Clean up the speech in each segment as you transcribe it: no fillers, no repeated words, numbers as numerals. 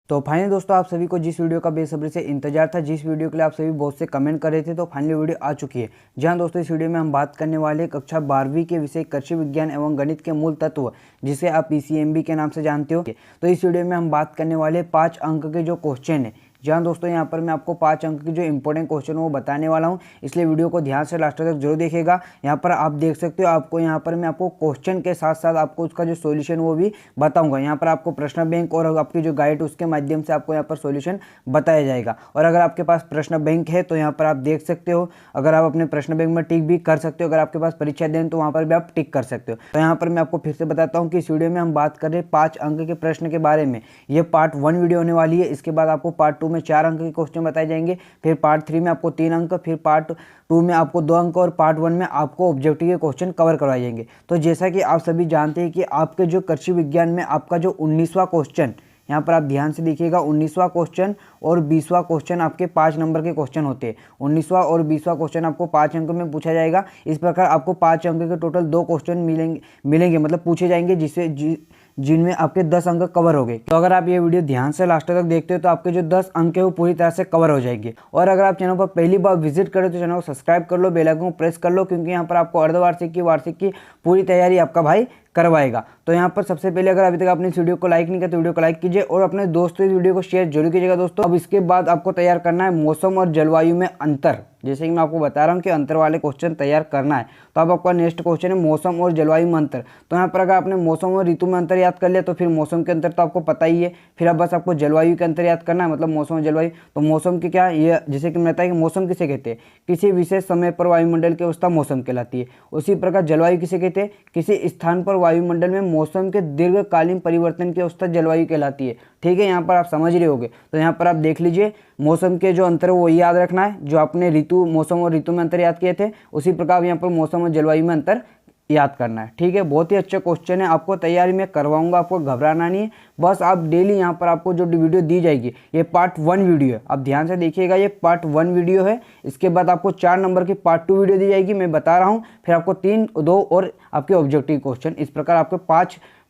तो फाइनली दोस्तों आप सभी को जिस वीडियो का बेसब्री से इंतजार था, जिस वीडियो के लिए आप सभी बहुत से कमेंट कर रहे थे, तो फाइनली वीडियो आ चुकी है। जहां दोस्तों इस वीडियो में हम बात करने वाले कक्षा 12वीं के विषय कृषि विज्ञान एवं गणित के मूल तत्व, जिसे आप पीसीएमबी के नाम से जानते हो। तो इस वीडियो में हम बात करने वाले 5 अंक के जो क्वेश्चन है, जहाँ दोस्तों यहाँ पर मैं आपको 5 अंक की जो इंपॉर्टेंट क्वेश्चन वो बताने वाला हूँ, इसलिए वीडियो को ध्यान से लास्ट तक जरूर देखिएगा। यहाँ पर आप देख सकते हो, आपको यहाँ पर मैं आपको क्वेश्चन के साथ साथ आपको उसका जो सॉल्यूशन वो भी बताऊंगा। यहाँ पर आपको प्रश्न बैंक और आपकी जो गाइड उसके माध्यम से आपको यहाँ पर सॉल्यूशन बताया जाएगा। और अगर आपके पास प्रश्न बैंक है तो यहाँ पर आप देख सकते हो, अगर आप अपने प्रश्न बैंक में टिक भी कर सकते हो। अगर आपके पास परीक्षा देन तो वहाँ पर भी आप टिक कर सकते हो। तो यहाँ पर मैं आपको फिर से बताता हूँ कि इस वीडियो में हम बात कर रहे हैं 5 अंक के प्रश्न के बारे में। ये पार्ट 1 वीडियो होने वाली है। इसके बाद आपको पार्ट 2 में 4 अंक के क्वेश्चन बताए जाएंगे, फिर पार्ट 3 में आपको 3 अंक, फिर पार्ट 2 में आपको 2 अंक और पार्ट 1 में आपको ऑब्जेक्टिव के क्वेश्चन कवर करवाए जाएंगे। तो जैसा कि आप सभी जानते हैं कि आपके जो कृषि विज्ञान में आपका जो 19वां क्वेश्चन, यहाँ पर आप ध्यान से देखिएगा, 19वां क्वेश्चन और 20वां क्वेश्चन आपके 5 नंबर के क्वेश्चन होते हैं। 19वां और 20वां क्वेश्चन आपको 5 अंक में पूछा जाएगा। इस प्रकार आपको 5 अंक के टोटल 2 क्वेश्चन मिलेंगे मतलब पूछे जाएंगे, जिनमें आपके 10 अंक कवर हो गए। तो अगर आप ये वीडियो ध्यान से लास्ट तक देखते हो तो आपके जो 10 अंक है वो पूरी तरह से कवर हो जाएंगे। और अगर आप चैनल पर पहली बार विजिट करें तो चैनल को सब्सक्राइब कर लो, बेल आइकन को प्रेस कर लो, क्योंकि यहाँ पर आपको अर्धवार्षिक वार्षिक की पूरी तैयारी आपका भाई करवाएगा। तो यहाँ पर सबसे पहले अगर अभी तक आपने इस वीडियो को लाइक नहीं किया तो वीडियो को लाइक कीजिए और अपने दोस्तों इस वीडियो को शेयर जरूर कीजिएगा दोस्तों। अब इसके बाद आपको तैयार करना है मौसम और जलवायु में अंतर। जैसे कि मैं आपको बता रहा हूँ कि अंतर वाले क्वेश्चन तैयार करना है, तो अब आपका नेक्स्ट क्वेश्चन है मौसम और जलवायु में अंतर। तो यहाँ पर अगर आपने मौसम और ऋतु में अंतर याद कर लिया तो फिर मौसम के अंतर तो आपको पता ही है, फिर अब बस आपको जलवायु के अंतर याद करना है, मतलब मौसम और जलवायु। तो मौसम की क्या, ये जैसे कि मैंने बताया कि मौसम किसे कहते हैं, किसी विशेष समय पर वायुमंडल की अवस्था मौसम कहलाती है। उसी प्रकार जलवायु किसे कहते हैं, किसी स्थान पर वायुमंडल में मौसम के दीर्घकालीन परिवर्तन की अवस्था जलवायु कहलाती है। ठीक है, यहाँ पर आप समझ रहे होंगे। तो यहाँ पर आप देख लीजिए, मौसम के जो अंतर है वो याद रखना है, जो आपने मौसम और ऋतु में अंतर याद किए थे, उसी प्रकार यहाँ पर मौसम और जलवायु में अंतर याद करना है। ठीक है, बहुत ही अच्छा क्वेश्चन है, आपको तैयारी में करवाऊंगा, आपको घबराना नहीं है। बस आप डेली यहाँ पर आपको जो वीडियो दी जाएगी, ये पार्ट 1 वीडियो है, आप ध्यान से देखिएगा, ये पार्ट 1 वीडियो है। इसके बाद आपको 4 नंबर की पार्ट 2 वीडियो दी जाएगी, मैं बता रहा हूँ। फिर आपको 3, 2 और आपके ऑब्जेक्टिव क्वेश्चन, इस प्रकार आपके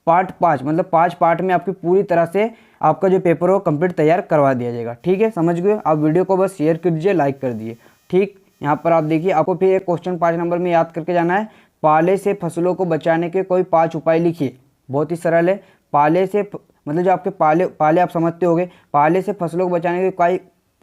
5 मतलब 5 पार्ट में आपकी पूरी तरह से आपका जो पेपर हो कंप्लीट तैयार करवा दिया जाएगा। ठीक है, समझ गए आप। वीडियो को बस शेयर कर दीजिए, लाइक कर दीजिए। ठीक, यहाँ पर आप देखिए, आपको फिर एक क्वेश्चन 5 नंबर में याद करके जाना है। पाले से फसलों को बचाने के कोई 5 उपाय लिखिए। बहुत ही सरल है। पाले से मतलब जो आपके पाले आप समझते होंगे, पाले से फसलों को बचाने के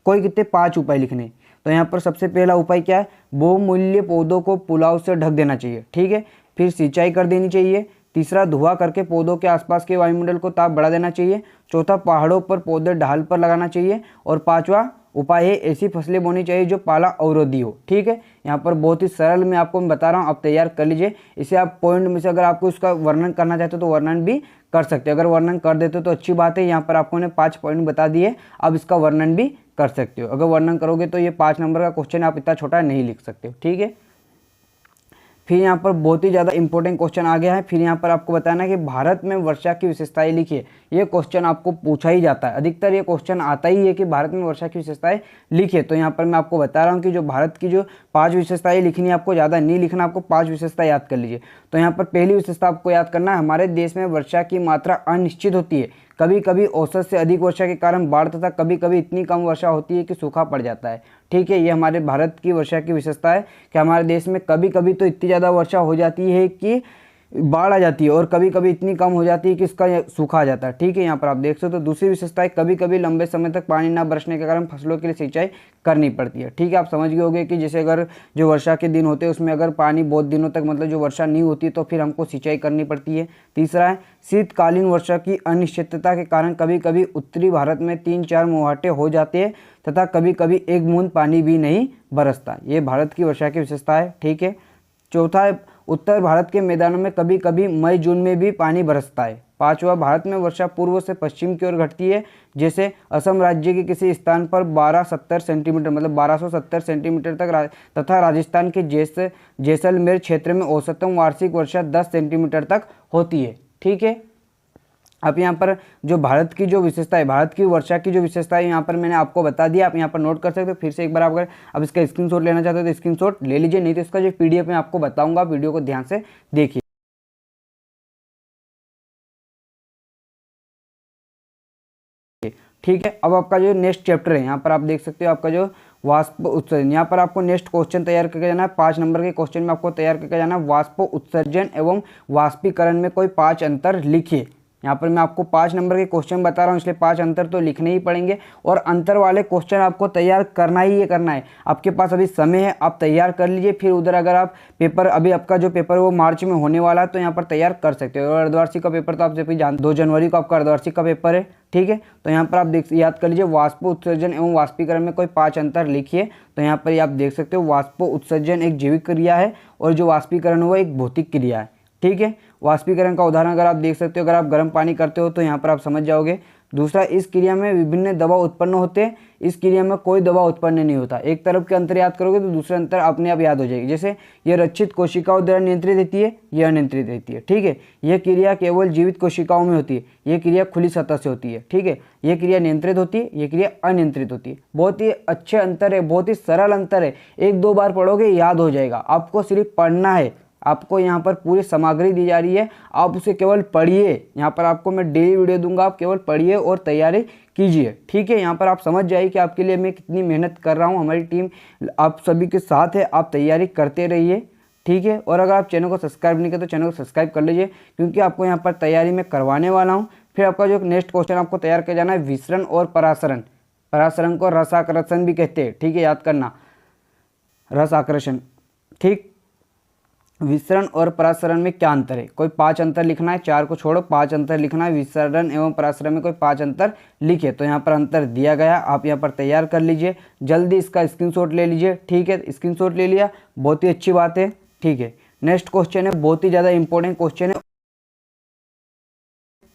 कोई कितने 5 उपाय लिखने। तो यहाँ पर सबसे पहला उपाय क्या है, बहुमूल्य पौधों को पुलाव से ढक देना चाहिए। ठीक है, फिर सिंचाई कर देनी चाहिए। तीसरा, धुआं करके पौधों के आसपास के वायुमंडल को ताप बढ़ा देना चाहिए। चौथा, पहाड़ों पर पौधे ढाल पर लगाना चाहिए। और 5वां उपाय है, ऐसी फसलें बोनी चाहिए जो पाला अवरोधी हो। ठीक है, यहाँ पर बहुत ही सरल मैं आपको बता रहा हूँ, आप तैयार कर लीजिए। इसे आप पॉइंट में से अगर आपको इसका वर्णन करना चाहते हो तो वर्णन भी कर सकते हो। अगर वर्णन कर देते हो तो अच्छी बात है। यहाँ पर आपको ने 5 पॉइंट बता दिए, अब इसका वर्णन भी कर सकते हो। अगर वर्णन करोगे तो ये 5 नंबर का क्वेश्चन आप इतना छोटा नहीं लिख सकते हो। ठीक है, फिर यहाँ पर बहुत ही ज़्यादा इंपॉर्टेंट क्वेश्चन आ गया है। फिर यहाँ पर आपको बताना है कि भारत में वर्षा की विशेषताएं लिखिए। ये क्वेश्चन आपको पूछा ही जाता है, अधिकतर ये क्वेश्चन आता ही है कि भारत में वर्षा की विशेषताएं लिखिए। तो यहाँ पर मैं आपको बता रहा हूँ कि जो भारत की जो 5 विशेषताएं लिखनी है, आपको ज़्यादा नहीं लिखना, आपको 5 विशेषता याद कर लीजिए। तो यहाँ पर पहली विशेषता आपको याद करना है, हमारे देश में वर्षा की मात्रा अनिश्चित होती है। कभी कभी औसत से अधिक वर्षा के कारण बाढ़ तथा कभी कभी इतनी कम वर्षा होती है कि सूखा पड़ जाता है। ठीक है, ये हमारे भारत की वर्षा की विशेषता है कि हमारे देश में कभी कभी तो इतनी ज़्यादा वर्षा हो जाती है कि बाढ़ आ जाती है, और कभी कभी इतनी कम हो जाती है कि इसका सूखा आ जाता है। ठीक है, यहाँ पर आप देख सकते हो। तो दूसरी विशेषता है, कभी कभी लंबे समय तक पानी न बरसने के कारण फसलों के लिए सिंचाई करनी पड़ती है। ठीक है, आप समझ गए होंगे कि जैसे अगर जो वर्षा के दिन होते हैं उसमें अगर पानी बहुत दिनों तक मतलब जो वर्षा नहीं होती तो फिर हमको सिंचाई करनी पड़ती है। तीसरा है, शीतकालीन वर्षा की अनिश्चितता के कारण कभी कभी उत्तरी भारत में 3-4 मुहाटे हो जाते हैं तथा कभी कभी एक बूंद पानी भी नहीं बरसता। ये भारत की वर्षा की विशेषता है। ठीक है, चौथा है, उत्तर भारत के मैदानों में कभी कभी मई जून में भी पानी बरसता है। 5वां, भारत में वर्षा पूर्व से पश्चिम की ओर घटती है। जैसे असम राज्य के किसी स्थान पर 1270 सेंटीमीटर मतलब 1270 सेंटीमीटर तक तथा राजस्थान के जैसलमेर क्षेत्र में औसतन वार्षिक वर्षा 10 सेंटीमीटर तक होती है। ठीक है, अब यहाँ पर जो भारत की जो विशेषता है, भारत की वर्षा की जो विशेषता है, यहाँ पर मैंने आपको बता दिया, आप यहाँ पर नोट कर सकते हो। फिर से एक बार अगर अब इसका स्क्रीनशॉट लेना चाहते हो तो स्क्रीनशॉट ले लीजिए, नहीं तो इसका जो पीडीएफ मैं आपको बताऊंगा, वीडियो को ध्यान से देखिए। ठीक है। अब आपका जो नेक्स्ट चैप्टर है यहाँ पर आप देख सकते हो आपका जो वाष्प उत्सर्जन, यहाँ पर आपको नेक्स्ट क्वेश्चन तैयार करके जाना है। 5 नंबर के क्वेश्चन में आपको तैयार करके जाना है वाष्प उत्सर्जन एवं वाष्पीकरण में कोई 5 अंतर लिखिए। यहाँ पर मैं आपको 5 नंबर के क्वेश्चन बता रहा हूँ, इसलिए 5 अंतर तो लिखने ही पड़ेंगे और अंतर वाले क्वेश्चन आपको तैयार करना ही करना है। आपके पास अभी समय है, आप तैयार कर लीजिए। फिर उधर अगर आप पेपर, अभी आपका जो पेपर वो मार्च में होने वाला है, तो यहाँ पर तैयार कर सकते हो। और अर्धवार्षिक का पेपर तो आप जब भी 2 जनवरी को आपका अर्धवार्षिक का पेपर है, ठीक है। तो यहाँ पर आप याद कर लीजिए वाष्प उत्सर्जन एवं वाष्पीकरण में कोई 5 अंतर लिखिए। तो यहाँ पर आप देख सकते हो वाष्प उत्सर्जन एक जैविक क्रिया है और जो वाष्पीकरण वो एक भौतिक क्रिया है, ठीक है। वाष्पीकरण का उदाहरण अगर आप देख सकते हो, अगर आप गर्म पानी करते हो तो यहाँ पर आप समझ जाओगे। दूसरा, इस क्रिया में विभिन्न दबाव उत्पन्न होते हैं, इस क्रिया में कोई दबाव उत्पन्न नहीं होता। एक तरफ के अंतर याद करोगे तो दूसरा अंतर अपने आप याद हो जाएगी। जैसे यह रक्षित कोशिकाओं द्वारा नियंत्रित रहती है, यह अनियंत्रित रहती है, ठीक है। यह क्रिया केवल जीवित कोशिकाओं में होती है, यह क्रिया खुली सतह से होती है, ठीक है। यह क्रिया नियंत्रित होती है, यह क्रिया अनियंत्रित होती है। बहुत ही अच्छे अंतर है, बहुत ही सरल अंतर है। 1-2 बार पढ़ोगे याद हो जाएगा। आपको सिर्फ पढ़ना है, आपको यहाँ पर पूरी सामग्री दी जा रही है, आप उसे केवल पढ़िए। यहाँ पर आपको मैं डेली वीडियो दूंगा, आप केवल पढ़िए और तैयारी कीजिए, ठीक है। यहाँ पर आप समझ जाइए कि आपके लिए मैं कितनी मेहनत कर रहा हूँ। हमारी टीम आप सभी के साथ है, आप तैयारी करते रहिए, ठीक है। और अगर आप चैनल को सब्सक्राइब नहीं करते तो चैनल को सब्सक्राइब कर लीजिए, क्योंकि आपको यहाँ पर तैयारी में करवाने वाला हूँ। फिर आपका जो नेक्स्ट क्वेश्चन आपको तैयार कर जाना है विसरण और परासरण। परासरण को रस आकर्षण भी कहते हैं, ठीक है, याद करना, रस आकर्षण, ठीक। विसरण और परासरण में क्या अंतर है? कोई 5 अंतर लिखना है, 4 को छोड़ो, 5 अंतर लिखना है। विसरण एवं परासरण में कोई 5 अंतर लिखे। तो यहाँ पर अंतर दिया गया, आप यहाँ पर तैयार कर लीजिए, जल्दी इसका स्क्रीनशॉट ले लीजिए, ठीक है। स्क्रीनशॉट ले लिया, बहुत ही अच्छी बात है, ठीक है। नेक्स्ट क्वेश्चन है, बहुत ही ज़्यादा इंपॉर्टेंट क्वेश्चन है,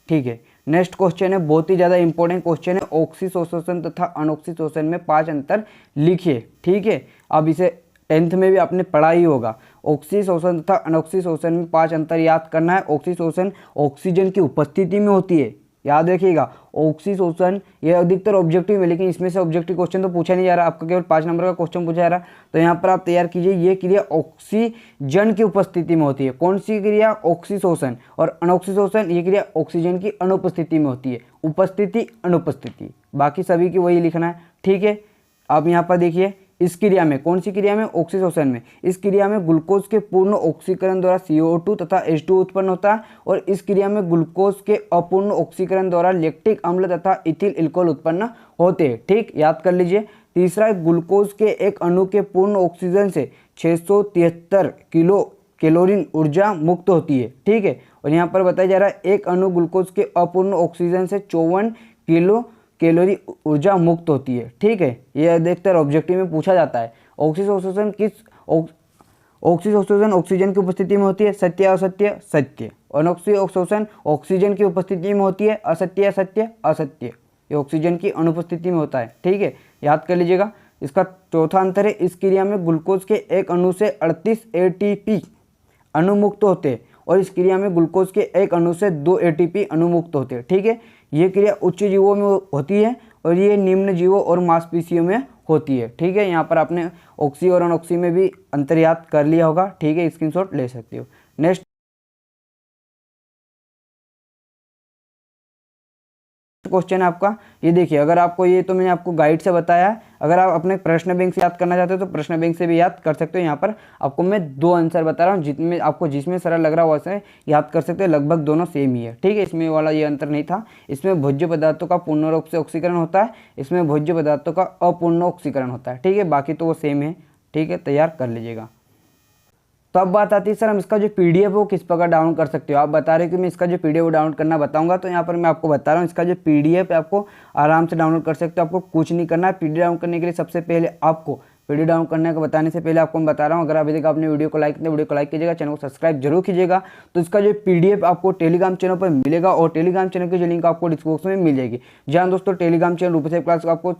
ठीक है। नेक्स्ट क्वेश्चन है, बहुत ही ज़्यादा इंपॉर्टेंट क्वेश्चन है, ऑक्सीशोषण तथा अनऑक्सीशोषण में 5 अंतर लिखिए, ठीक है। अब इसे 10th में भी आपने पढ़ा ही होगा। ऑक्सीशोषण तथा अनऑक्सीशोषण में 5 अंतर याद करना है। ऑक्सीशोषण ऑक्सीजन की उपस्थिति में होती है, याद रखिएगा। ऑक्सीशोषण ये अधिकतर ऑब्जेक्टिव में, लेकिन इसमें से ऑब्जेक्टिव क्वेश्चन तो पूछा नहीं जा रहा, आपका केवल 5 नंबर का क्वेश्चन पूछा जा रहा। तो यहाँ पर आप तैयार कीजिए, ये क्रिया ऑक्सीजन की उपस्थिति में होती है। कौन सी क्रिया? ऑक्सीशोषण। और अनऑक्सीशोषण ये क्रिया ऑक्सीजन की अनुपस्थिति में होती है। उपस्थिति, अनुपस्थिति, बाकी सभी की वही लिखना है, ठीक है। आप यहाँ पर देखिए, इस क्रिया में, कौन सी क्रिया में? ऑक्सीशोषण में। इस क्रिया में ग्लूकोज के पूर्ण ऑक्सीकरण द्वारा CO2 तथा H2 उत्पन्न होता है, और इस क्रिया में ग्लूकोज के अपूर्ण ऑक्सीकरण द्वारा लैक्टिक अम्ल तथा इथिल अल्कोहल उत्पन्न होते हैं, ठीक, याद कर लीजिए। तीसरा, ग्लूकोज के एक अणु के पूर्ण ऑक्सीजन से 673 किलो कैलोरी ऊर्जा मुक्त होती है, ठीक है। और यहाँ पर बताया जा रहा है एक अणु ग्लूकोज के अपूर्ण ऑक्सीजन से 54 किलो कैलोरी ऊर्जा मुक्त होती है, ठीक है। यह अधिकतर ऑब्जेक्टिव में पूछा जाता है। ऑक्सीशोषण ऑक्सीशोषण ऑक्सीजन की उपस्थिति में होती है, सत्य असत्य? सत्य। अनऑक्सीशोषण ऑक्सीजन की उपस्थिति में होती है, असत्य असत्य? असत्य। ये ऑक्सीजन की अनुपस्थिति में होता है, ठीक है, याद कर लीजिएगा। इसका चौथा अंतर है, इस क्रिया में ग्लूकोज के एक अणु से 38 ATP अणु मुक्त होते हैं, और इस क्रिया में ग्लूकोज के एक अणु से 2 ATP अणु मुक्त होते हैं, ठीक है। ये क्रिया उच्च जीवों में होती है और ये निम्न जीवों और मांसपेशियों में होती है, ठीक है। यहाँ पर आपने ऑक्सी और अनऑक्सी में भी अंतर याद कर लिया होगा, ठीक है, स्क्रीनशॉट ले सकते हो। नेक्स्ट क्वेश्चन है आपका, ये देखिए, अगर आपको ये तो मैंने आपको गाइड से बताया है, अगर आप अपने प्रश्न बैंक से याद करना चाहते हो तो प्रश्न बैंक से भी याद कर सकते हो। यहाँ पर आपको मैं 2 आंसर बता रहा हूँ, जिसमें आपको जिसमें सरल लग रहा हो वैसे याद कर सकते हो, लगभग दोनों सेम ही है, ठीक है। इसमें वाला ये अंतर नहीं था। इसमें भोज्य पदार्थों का पूर्ण रूप से ऑक्सीकरण होता है, इसमें भोज्य पदार्थों का अपूर्ण ऑक्सीकरण होता है, ठीक है, बाकी तो वो सेम है, ठीक है, तैयार कर लीजिएगा। तो अब बात आती है सर हम इसका जो PDF वो किस प्रकार डाउनलोड कर सकते हो। आप बता रहे हो कि मैं इसका जो PDF डाउनलोड करना बताऊंगा, तो यहाँ पर मैं आपको बता रहा हूँ इसका जो PDF आपको आराम से डाउनलोड कर सकते हो। आपको कुछ नहीं करना है। PDF डाउनलोड करने के लिए सबसे पहले आपको वीडियो डाउनलोड करने का बताने से पहले आपको मैं बता रहा हूँ, अगर अभी तक आपने वीडियो को लाइक किया, वीडियो को लाइक कीजिएगा, चैनल को सब्सक्राइब जरूर कीजिएगा। तो इसका जो PDF आपको टेलीग्राम चैनल पर मिलेगा, और टेलीग्राम चैनल की जो लिंक आपको डिस्क्रिप्शन में मिल जाएगी। जहाँ दोस्तों टेलीग्राम चैनल रूपसेव क्लास आपको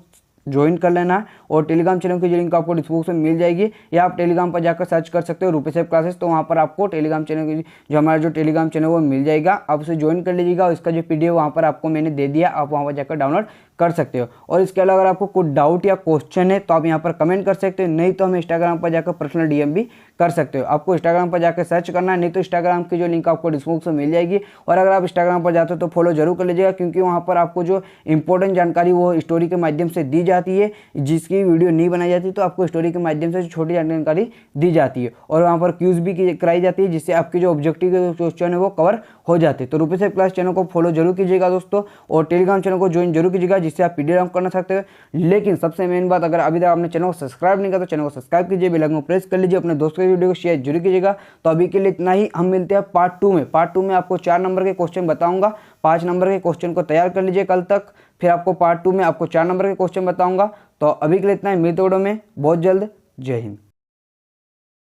ज्वाइन कर लेना है। और टेलीग्राम चैनल की जो लिंक आपको डिस्क्रिप्शन में मिल जाएगी, या आप टेलीग्राम पर जाकर सर्च कर सकते हो रूपेश क्लासेस, तो वहाँ पर आपको टेलीग्राम चैनल की जो हमारा जो टेलीग्राम चैनल वो मिल जाएगा। आप उसे ज्वाइन कर लीजिएगा और इसका जो PDF वहाँ पर आपको मैंने दे दिया, आप वहाँ पर जाकर डाउनलोड कर सकते हो। और इसके अलावा अगर आपको कुछ डाउट या क्वेश्चन है तो आप यहाँ पर कमेंट कर सकते हो, नहीं तो हमें इंस्टाग्राम पर जाकर पर्सनल DM भी कर सकते हो। आपको इंस्टाग्राम पर जाकर सर्च करना है, नहीं तो इंस्टाग्राम की जो लिंक आपको डिस्क्रिप्शन में मिल जाएगी। और अगर आप इंस्टाग्राम पर जाते हो तो फॉलो जरूर कर लीजिएगा, क्योंकि वहाँ पर आपको जो इंपॉर्टेंट जानकारी वो स्टोरी के माध्यम से दी जाती है, जिसकी वीडियो नहीं बनाई जाती तो आपको स्टोरी के माध्यम से छोटी जानकारी दी जाती है। और वहाँ पर क्यूज भी कराई जाती है, जिससे आपके जो ऑब्जेक्टिव क्वेश्चन है वो कवर हो जाते हैं। तो रूपेश क्लास चैनल को फॉलो जरूर कीजिएगा दोस्तों, और टेलीग्राम चैनल को ज्वाइन जरूर कीजिएगा, जिससे आप PDF डाउनलोड करना सकते हो। लेकिन सबसे मेन बात, अगर अभी तक आपने चैनल को सब्सक्राइब नहीं किया तो चैनल को सब्सक्राइब कीजिए, बेल आइकन को प्रेस कर लीजिए, अपने दोस्तों की वीडियो को शेयर जरूर कीजिएगा। तो अभी के लिए इतना ही, हम मिलते हैं पार्ट 2 में। पार्ट 2 में आपको 4 नंबर के क्वेश्चन बताऊंगा, 5 नंबर के क्वेश्चन को तैयार कर लीजिए कल तक, फिर आपको पार्ट 2 में आपको 4 नंबर के क्वेश्चन बताऊंगा। तो अभी के लिए इतना ही, मिलते वीडियो में बहुत जल्द। जय हिंद।